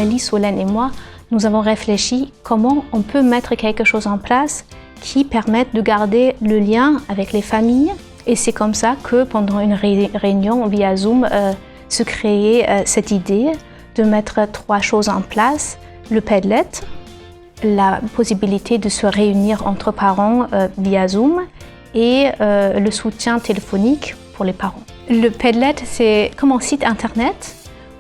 Amélie, Solène et moi, nous avons réfléchi comment on peut mettre quelque chose en place qui permette de garder le lien avec les familles. Et c'est comme ça que pendant une réunion via Zoom, se créait cette idée de mettre 3 choses en place. Le Padlet, la possibilité de se réunir entre parents via Zoom et le soutien téléphonique pour les parents. Le Padlet, c'est comme un site internet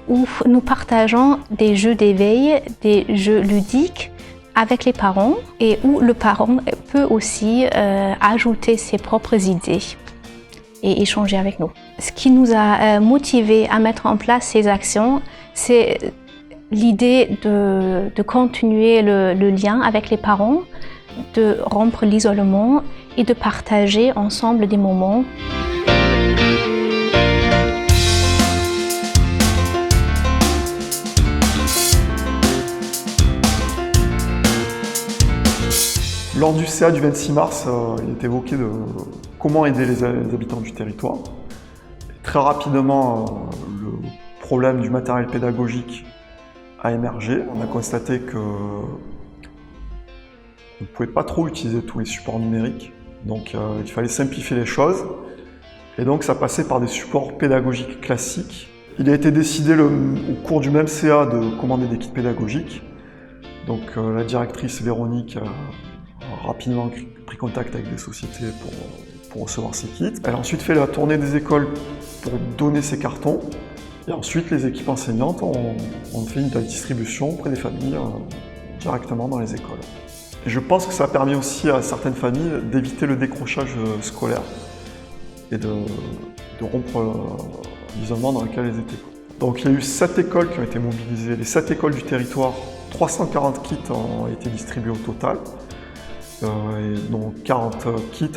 où nous partageons des jeux d'éveil, des jeux ludiques avec les parents et où le parent peut aussi ajouter ses propres idées et échanger avec nous. Ce qui nous a motivés à mettre en place ces actions, c'est l'idée de continuer le lien avec les parents, de rompre l'isolement et de partager ensemble des moments. Lors du CA du 26 mars, il est évoqué de comment aider les habitants du territoire. Et très rapidement, le problème du matériel pédagogique a émergé. On a constaté qu'on ne pouvait pas trop utiliser tous les supports numériques, donc il fallait simplifier les choses. Et donc ça passait par des supports pédagogiques classiques. Il a été décidé au cours du même CA de commander des kits pédagogiques. Donc la directrice Véronique a rapidement pris contact avec des sociétés pour recevoir ces kits. Elle a ensuite fait la tournée des écoles pour donner ces cartons. Et ensuite, les équipes enseignantes ont fait une distribution auprès des familles directement dans les écoles. Et je pense que ça a permis aussi à certaines familles d'éviter le décrochage scolaire et de rompre l'isolement dans lequel elles étaient. Donc il y a eu 7 écoles qui ont été mobilisées. Les 7 écoles du territoire, 340 kits ont été distribués au total. Et donc 40 kits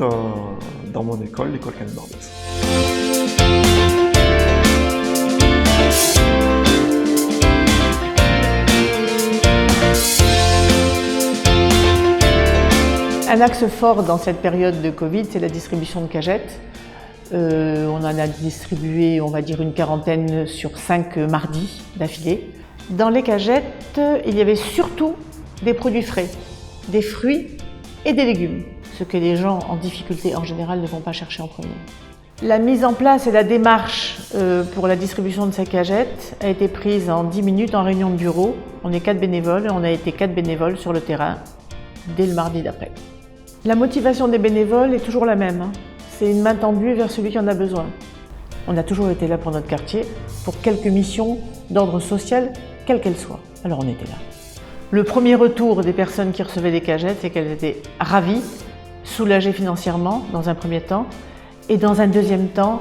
dans mon école, l'école Canet Barbès. Un axe fort dans cette période de Covid, c'est la distribution de cagettes. On en a distribué, on va dire, une quarantaine sur 5 mardis d'affilée. Dans les cagettes, il y avait surtout des produits frais, des fruits et des légumes, ce que les gens en difficulté en général ne vont pas chercher en premier. La mise en place et la démarche pour la distribution de ces cagettes a été prise en 10 minutes en réunion de bureau. On est 4 bénévoles et on a été 4 bénévoles sur le terrain dès le mardi d'après. La motivation des bénévoles est toujours la même. C'est une main tendue vers celui qui en a besoin. On a toujours été là pour notre quartier, pour quelques missions d'ordre social, quelle qu'elle soit. Alors on était là. Le premier retour des personnes qui recevaient des cagettes, c'est qu'elles étaient ravies, soulagées financièrement dans un premier temps, et dans un deuxième temps,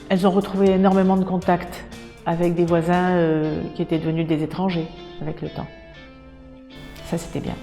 elles ont retrouvé énormément de contacts avec des voisins qui étaient devenus des étrangers avec le temps. Ça, c'était bien.